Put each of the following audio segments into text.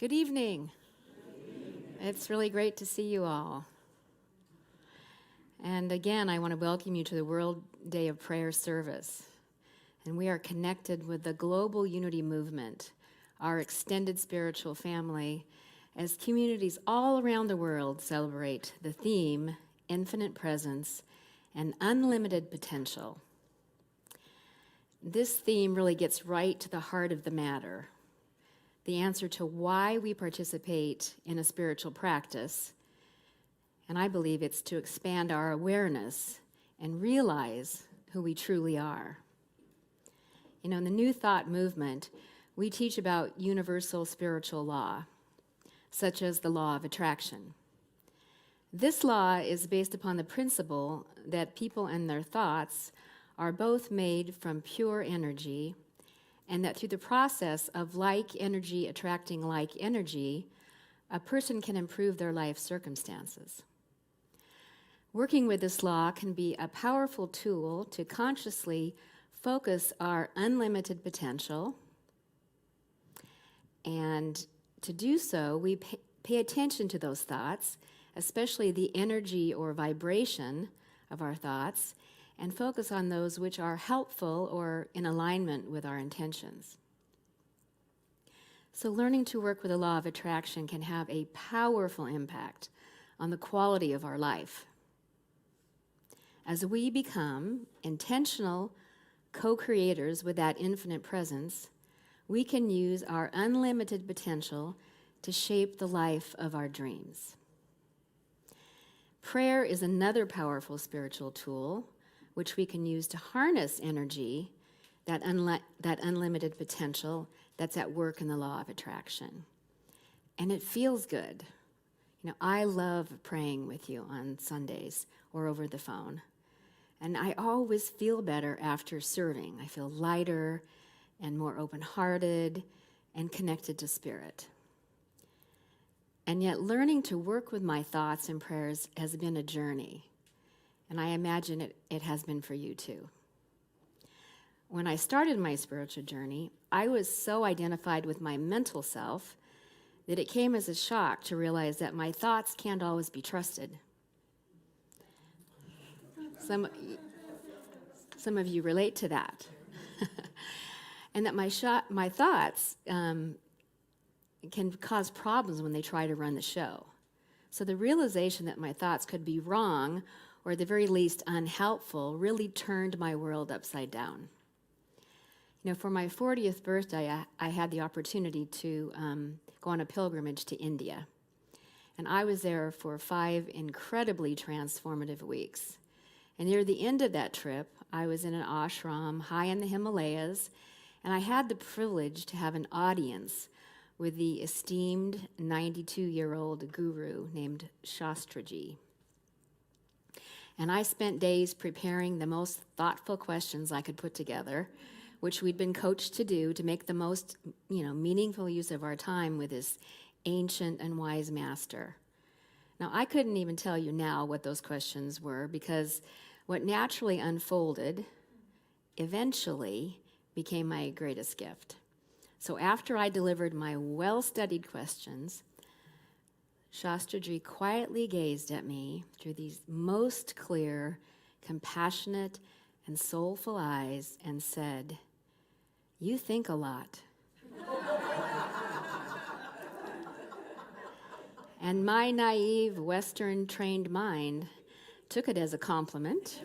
Good evening. It's really great to see you all. And again, I want to welcome you to the World Day of Prayer service. And we are connected with the global unity movement, our extended spiritual family, as communities all around the world celebrate the theme, infinite presence and unlimited potential. This theme really gets right to the heart of the matter, the answer to why we participate in a spiritual practice, and I believe it's to expand our awareness and realize who we truly are. You know, in the New Thought movement, we teach about universal spiritual law, such as the law of attraction. This law is based upon the principle that people and their thoughts are both made from pure energy, and that through the process of like energy attracting like energy, a person can improve their life circumstances. Working with this law can be a powerful tool to consciously focus our unlimited potential, and to do so, we pay attention to those thoughts, especially the energy or vibration of our thoughts, and focus on those which are helpful or in alignment with our intentions. So learning to work with the law of attraction can have a powerful impact on the quality of our life. As we become intentional co-creators with that infinite presence, we can use our unlimited potential to shape the life of our dreams. Prayer is another powerful spiritual tool which we can use to harness energy, that unlimited potential that's at work in the law of attraction. And it feels good. You know, I love praying with you on Sundays or over the phone. And I always feel better after serving. I feel lighter and more open-hearted and connected to spirit. And yet learning to work with my thoughts and prayers has been a journey. And I imagine it has been for you too. When I started my spiritual journey, I was so identified with my mental self that it came as a shock to realize that my thoughts can't always be trusted. Some of you relate to that. And that my thoughts can cause problems when they try to run the show. So the realization that my thoughts could be wrong, or at the very least unhelpful, really turned my world upside down. You know, for my 40th birthday, I had the opportunity to go on a pilgrimage to India. And I was there for 5 incredibly transformative weeks. And near the end of that trip, I was in an ashram high in the Himalayas, and I had the privilege to have an audience with the esteemed 92-year-old guru named Shastriji. And I spent days preparing the most thoughtful questions I could put together, which we'd been coached to do to make the most, meaningful use of our time with this ancient and wise master. Now, I couldn't even tell you now what those questions were, because what naturally unfolded eventually became my greatest gift. So after I delivered my well-studied questions, Shastriji quietly gazed at me through these most clear, compassionate, and soulful eyes and said, "You think a lot." And my naive, Western-trained mind took it as a compliment.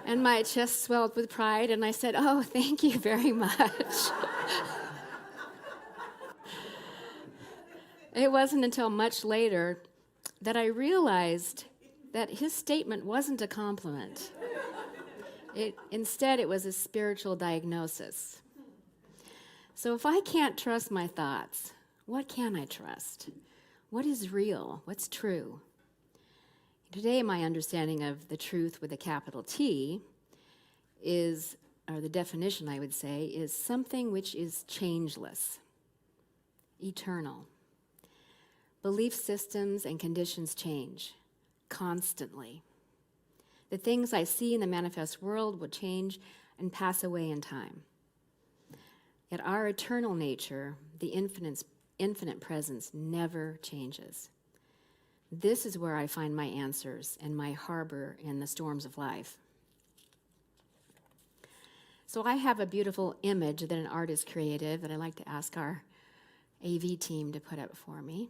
And my chest swelled with pride, and I said, "Oh, thank you very much." It wasn't until much later that I realized that his statement wasn't a compliment. Instead, it was a spiritual diagnosis. So if I can't trust my thoughts, what can I trust? What is real? What's true? Today, my understanding of the truth with a capital T is, or the definition I would say, is something which is changeless, eternal. Belief systems and conditions change constantly. The things I see in the manifest world will change and pass away in time. Yet our eternal nature, the infinite presence, never changes. This is where I find my answers and my harbor in the storms of life. So I have a beautiful image that an artist created that I'd like to ask our AV team to put up for me.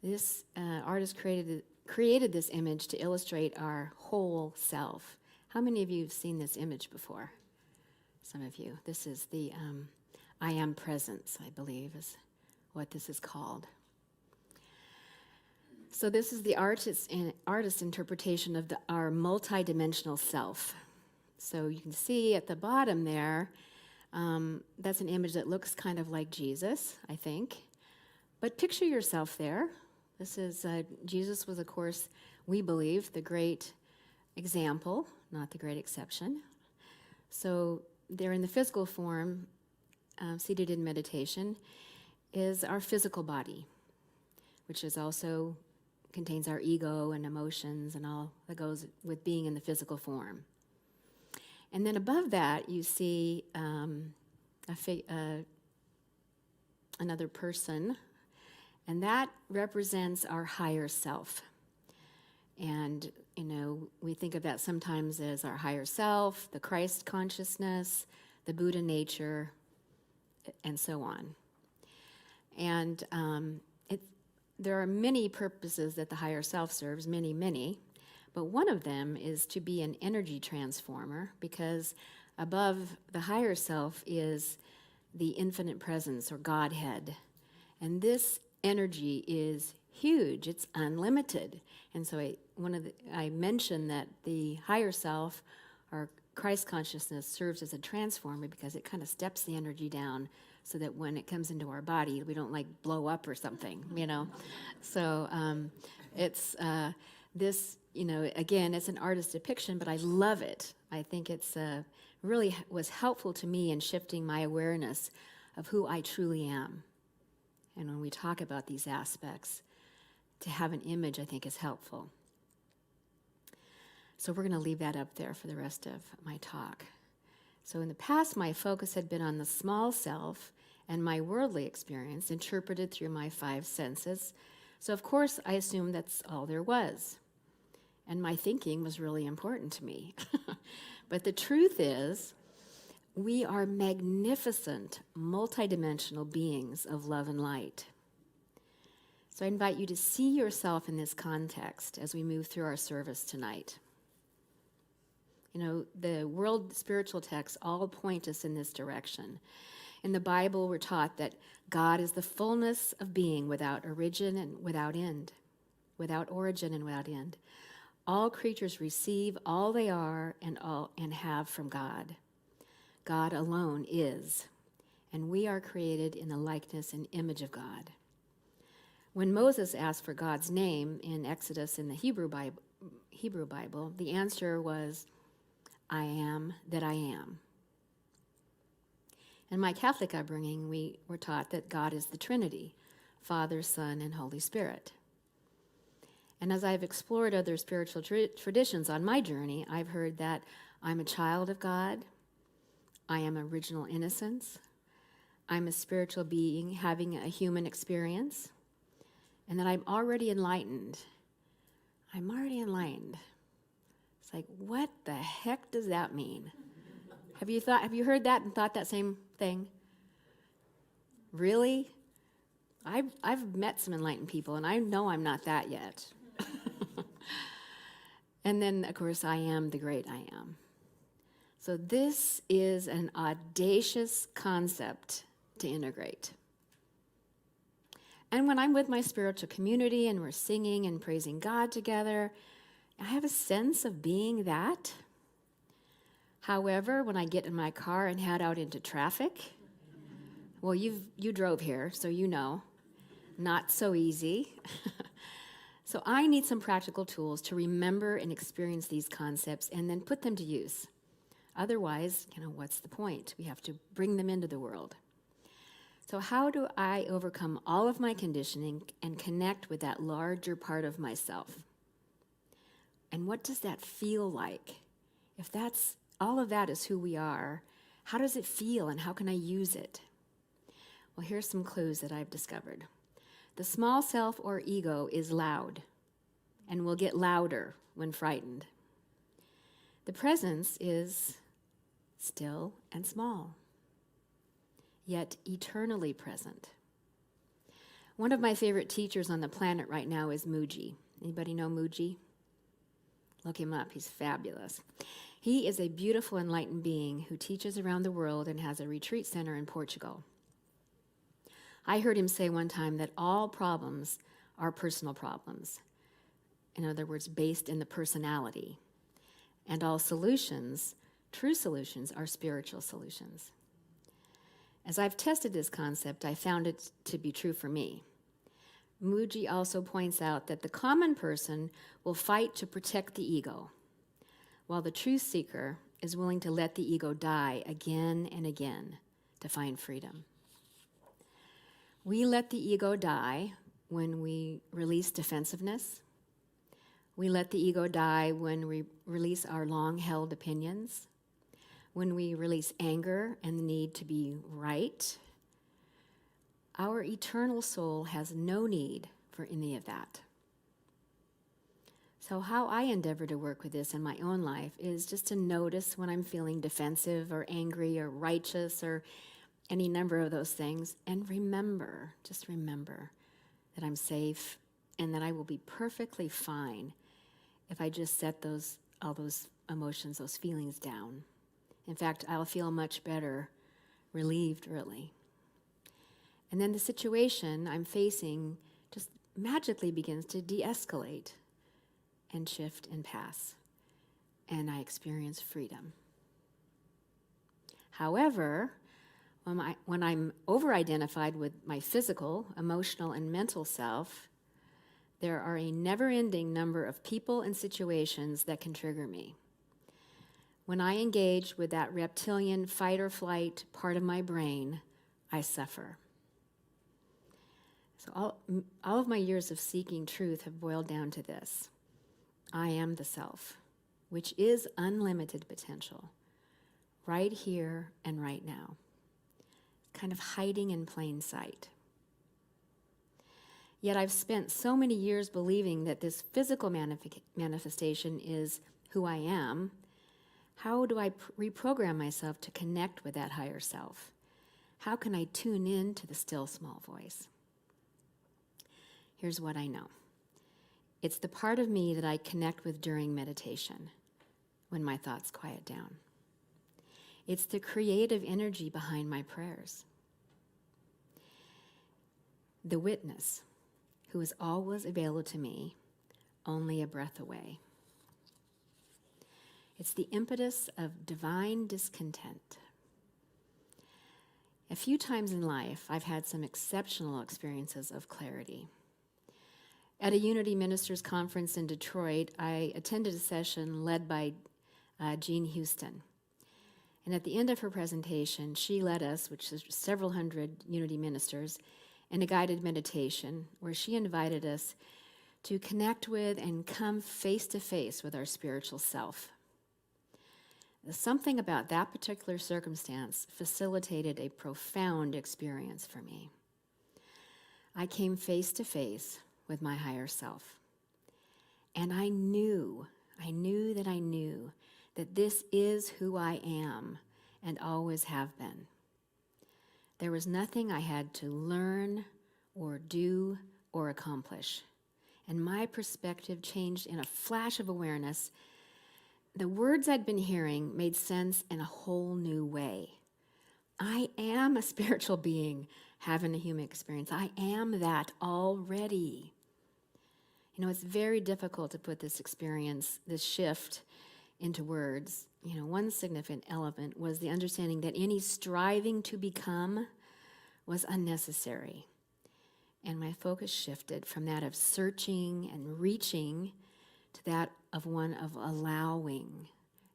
This artist created this image to illustrate our whole self. How many of you have seen this image before? Some of you. This is the I am presence, I believe, is what this is called. So this is the artist's interpretation of our multidimensional self. So you can see at the bottom there, that's an image that looks kind of like Jesus, I think. But picture yourself there. This is, Jesus was, of course, we believe, the great example, not the great exception. So there in the physical form, seated in meditation, is our physical body, which is also contains our ego and emotions and all that goes with being in the physical form. And then above that, you see another person, and that represents our higher self. And, you know, we think of that sometimes as our higher self, the Christ consciousness, the Buddha nature, and so on. And there are many purposes that the higher self serves, many, but one of them is to be an energy transformer, because above the higher self is the infinite presence or Godhead. And this energy is huge, it's unlimited. And so I mentioned that the higher self, or Christ consciousness, serves as a transformer because it kind of steps the energy down so that when it comes into our body, we don't like blow up or something, you know. So it's this, you know, again, it's an artist's depiction, but I love it. I think it's really was helpful to me in shifting my awareness of who I truly am. And when we talk about these aspects, to have an image, I think, is helpful. So we're going to leave that up there for the rest of my talk. So in the past, my focus had been on the small self and my worldly experience interpreted through my 5 senses. So of course, I assumed that's all there was. And my thinking was really important to me. But the truth is, we are magnificent, multidimensional beings of love and light. So I invite you to see yourself in this context as we move through our service tonight. You know, the world spiritual texts all point us in this direction. In the Bible, we're taught that God is the fullness of being without origin and without end. Without origin and without end. All creatures receive all they are and have from God. God alone is, and we are created in the likeness and image of God. When Moses asked for God's name in Exodus in the Hebrew Bible, the answer was, I am that I am. In my Catholic upbringing, we were taught that God is the Trinity, Father, Son, and Holy Spirit. And as I've explored other spiritual traditions on my journey, I've heard that I'm a child of God, I am original innocence, I'm a spiritual being having a human experience, and that I'm already enlightened. I'm already enlightened. It's like, what the heck does that mean? Have you heard that and thought that same thing? Really? I've met some enlightened people, and I know I'm not that yet. And then, of course, I am the great I am. So this is an audacious concept to integrate. And when I'm with my spiritual community and we're singing and praising God together, I have a sense of being that. However, when I get in my car and head out into traffic, well, you drove here, so you know, not so easy. So I need some practical tools to remember and experience these concepts and then put them to use. Otherwise, what's the point? We have to bring them into the world. So how do I overcome all of my conditioning and connect with that larger part of myself? And what does that feel like? If all of that is who we are, How does it feel and how can I use it? Well, here's some clues that I've discovered. The small self or ego is loud and will get louder when frightened. The presence is still and small, yet eternally present. One of my favorite teachers on the planet right now is Muji. Anybody know Muji? Look him up. He's fabulous. He is a beautiful, enlightened being who teaches around the world and has a retreat center in Portugal. I heard him say one time that all problems are personal problems. In other words, based in the personality. And all solutions, true solutions, are spiritual solutions. As I've tested this concept, I found it to be true for me. Muji also points out that the common person will fight to protect the ego, while the truth seeker is willing to let the ego die again and again to find freedom. We let the ego die when we release defensiveness. We let the ego die when we release our long-held opinions, when we release anger and the need to be right. Our eternal soul has no need for any of that. So how I endeavor to work with this in my own life is just to notice when I'm feeling defensive or angry or righteous or any number of those things, and remember, just remember that I'm safe and that I will be perfectly fine if I just set all those emotions, those feelings down. In fact, I'll feel much better, relieved really. And then the situation I'm facing just magically begins to de-escalate and shift and pass, and I experience freedom. However, when I'm over-identified with my physical, emotional, and mental self, there are a never-ending number of people and situations that can trigger me. When I engage with that reptilian fight or flight part of my brain, I suffer. So all of my years of seeking truth have boiled down to this. I am the self, which is unlimited potential, right here and right now, kind of hiding in plain sight. Yet I've spent so many years believing that this physical manifestation is who I am. How do I reprogram myself to connect with that higher self? How can I tune in to the still small voice? Here's what I know. It's the part of me that I connect with during meditation, when my thoughts quiet down. It's the creative energy behind my prayers. The witness, who is always available to me, only a breath away. It's the impetus of divine discontent. A few times in life, I've had some exceptional experiences of clarity. At a Unity Ministers Conference in Detroit, I attended a session led by Jean Houston. And at the end of her presentation, she led us, which is several hundred Unity ministers, in a guided meditation where she invited us to connect with and come face to face with our spiritual self. Something about that particular circumstance facilitated a profound experience for me. I came face to face with my higher self. And I knew that this is who I am and always have been. There was nothing I had to learn or do or accomplish. And my perspective changed in a flash of awareness. The words I'd been hearing made sense in a whole new way. I am a spiritual being having a human experience. I am that already. You know, it's very difficult to put this experience, this shift, into words. You know, one significant element was the understanding that any striving to become was unnecessary. And my focus shifted from that of searching and reaching to that of one of allowing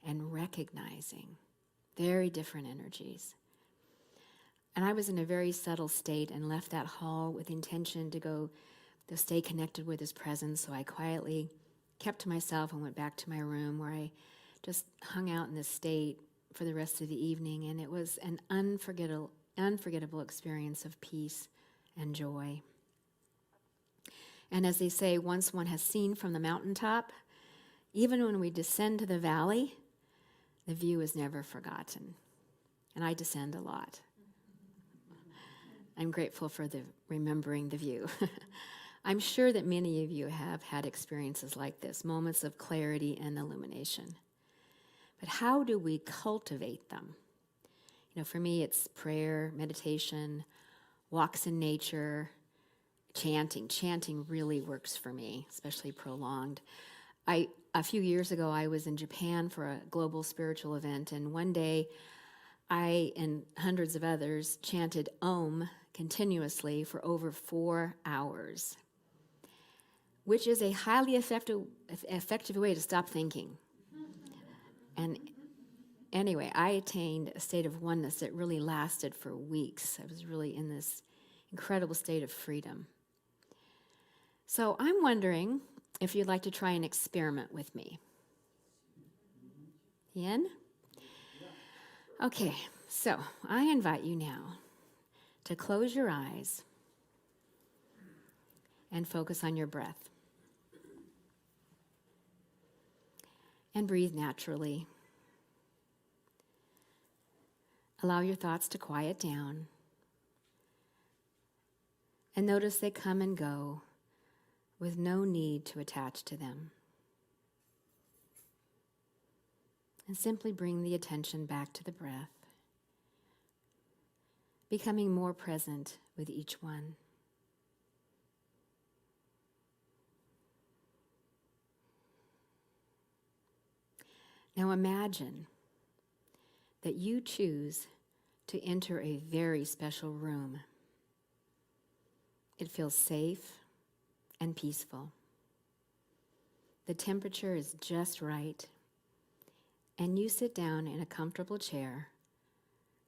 and recognizing. Very different energies. And I was in a very subtle state and left that hall with intention to stay connected with his presence. So I quietly kept to myself and went back to my room where I just hung out in this state for the rest of the evening, and it was an unforgettable experience of peace and joy. And as they say, once one has seen from the mountaintop, even when we descend to the valley, the view is never forgotten. And I descend a lot. I'm grateful for remembering the view. I'm sure that many of you have had experiences like this, moments of clarity and illumination. But how do we cultivate them? For me, it's prayer, meditation, walks in nature, chanting. Chanting really works for me, especially prolonged. A few years ago, I was in Japan for a global spiritual event, and one day I and hundreds of others chanted Om continuously for over 4 hours, which is a highly effective way to stop thinking. And anyway, I attained a state of oneness that really lasted for weeks. I was really in this incredible state of freedom. So I'm wondering if you'd like to try an experiment with me. In? Okay, so I invite you now to close your eyes and focus on your breath. And breathe naturally. Allow your thoughts to quiet down. And notice they come and go with no need to attach to them. And simply bring the attention back to the breath, becoming more present with each one. Now imagine that you choose to enter a very special room. It feels safe and peaceful. The temperature is just right, and you sit down in a comfortable chair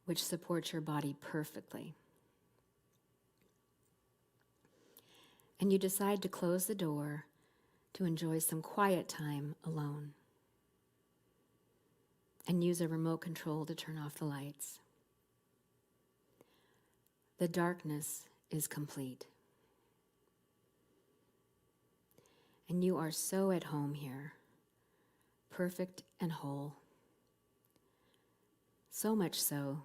which supports your body perfectly. And you decide to close the door to enjoy some quiet time alone, and use a remote control to turn off the lights. The darkness is complete. And you are so at home here, perfect and whole. So much so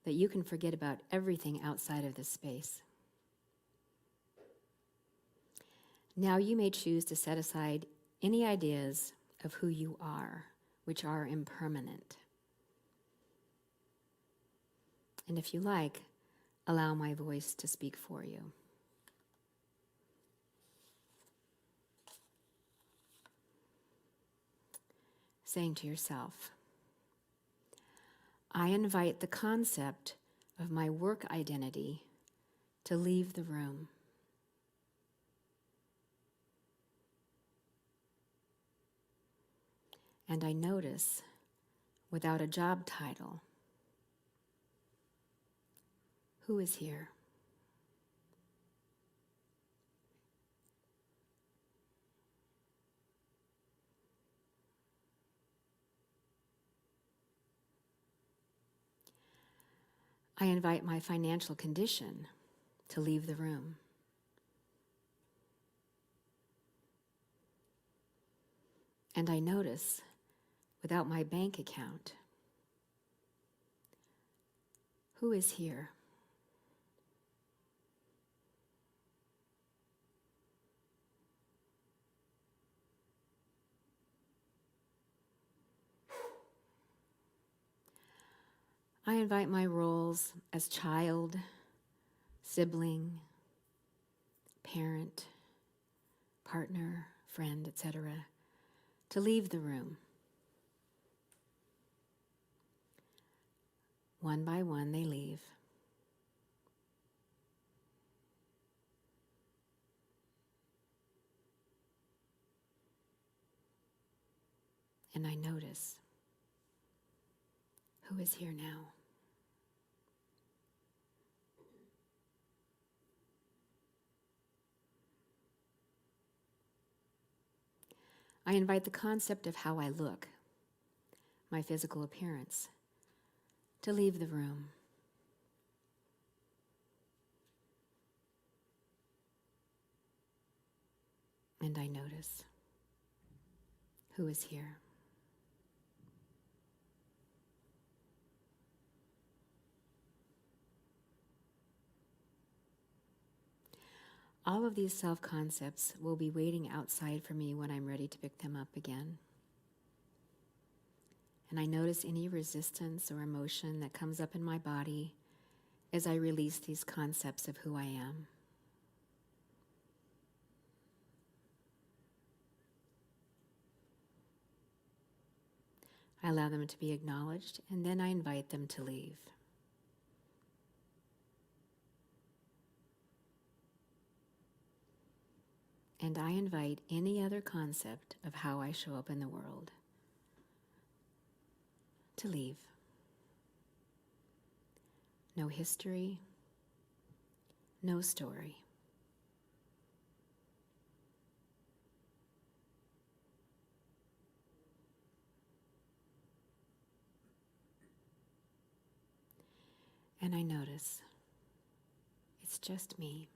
that you can forget about everything outside of this space. Now you may choose to set aside any ideas of who you are, which are impermanent. And if you like, allow my voice to speak for you. Saying to yourself, I invite the concept of my work identity to leave the room. And I notice, without a job title, who is here? I invite my financial condition to leave the room. And I notice, without my bank account, who is here? I invite my roles as child, sibling, parent, partner, friend, etc., to leave the room. One by one, they leave. And I notice, who is here now? I invite the concept of how I look, my physical appearance, to leave the room. And I notice who is here. All of these self-concepts will be waiting outside for me when I'm ready to pick them up again. And I notice any resistance or emotion that comes up in my body as I release these concepts of who I am. I allow them to be acknowledged, and then I invite them to leave. And I invite any other concept of how I show up in the world to leave. No history, no story. And I notice it's just me.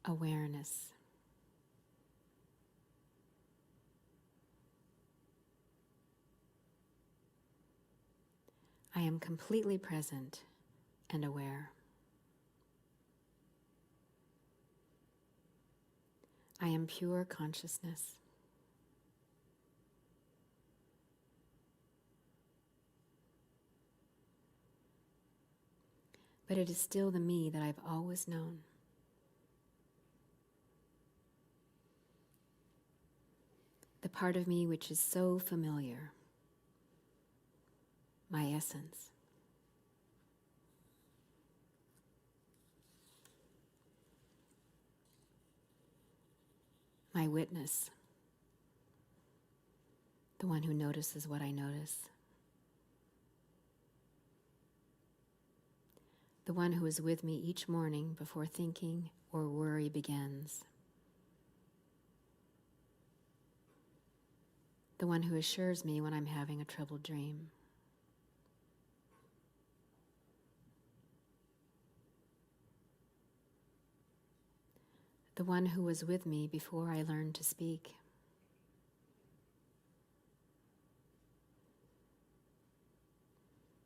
Awareness. I am completely present and aware. I am pure consciousness. But it is still the me that I've always known. The part of me which is so familiar. My essence. My witness. The one who notices what I notice. The one who is with me each morning before thinking or worry begins. The one who assures me when I'm having a troubled dream. The one who was with me before I learned to speak.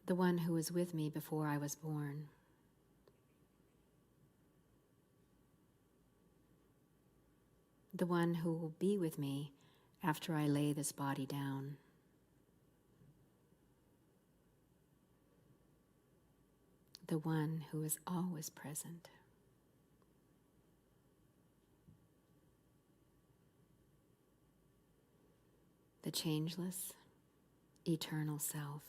The one who was with me before I was born. The one who will be with me after I lay this body down. The one who is always present. The changeless, eternal self.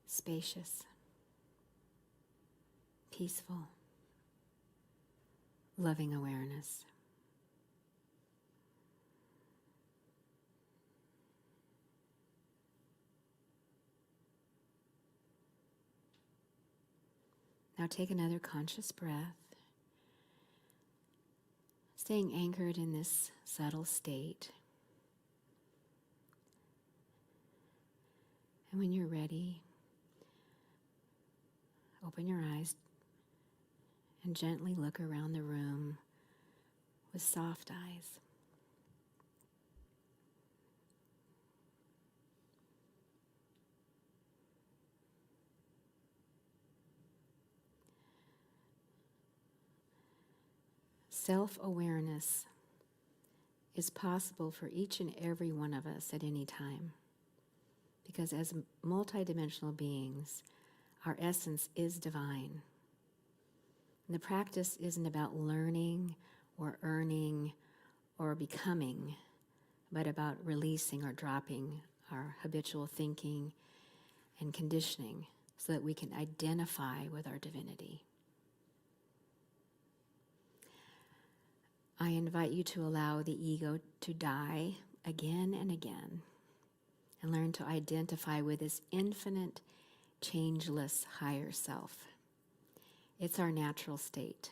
Spacious, peaceful, loving awareness. Now take another conscious breath, staying anchored in this subtle state. And when you're ready, open your eyes and gently look around the room with soft eyes. Self-awareness is possible for each and every one of us at any time, because as multidimensional beings, our essence is divine. And the practice isn't about learning or earning or becoming, but about releasing or dropping our habitual thinking and conditioning so that we can identify with our divinity. I invite you to allow the ego to die again and again and learn to identify with this infinite, changeless higher self. It's our natural state,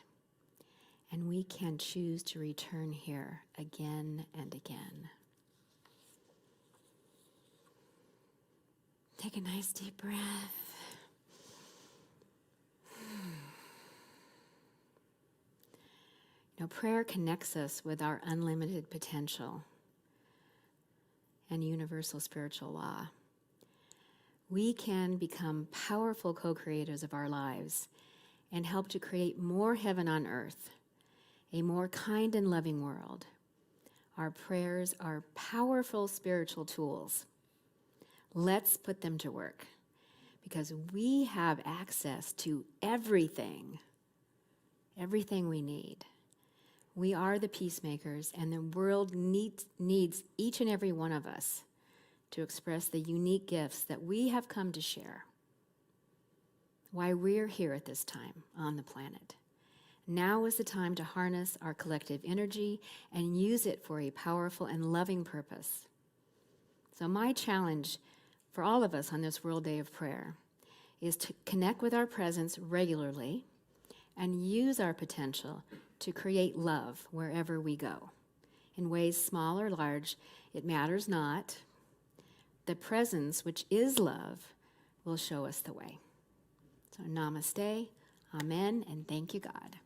and we can choose to return here again and again. Take a nice deep breath. Prayer connects us with our unlimited potential and universal spiritual law. We can become powerful co-creators of our lives and help to create more heaven on earth, a more kind and loving world. Our prayers are powerful spiritual tools. Let's put them to work because we have access to everything we need. We are the peacemakers, and the world needs each and every one of us to express the unique gifts that we have come to share. Why we're here at this time on the planet. Now is the time to harness our collective energy and use it for a powerful and loving purpose. So my challenge for all of us on this World Day of Prayer is to connect with our presence regularly and use our potential to create love wherever we go. In ways small or large, it matters not. The presence, which is love, will show us the way. So namaste, amen, and thank you, God.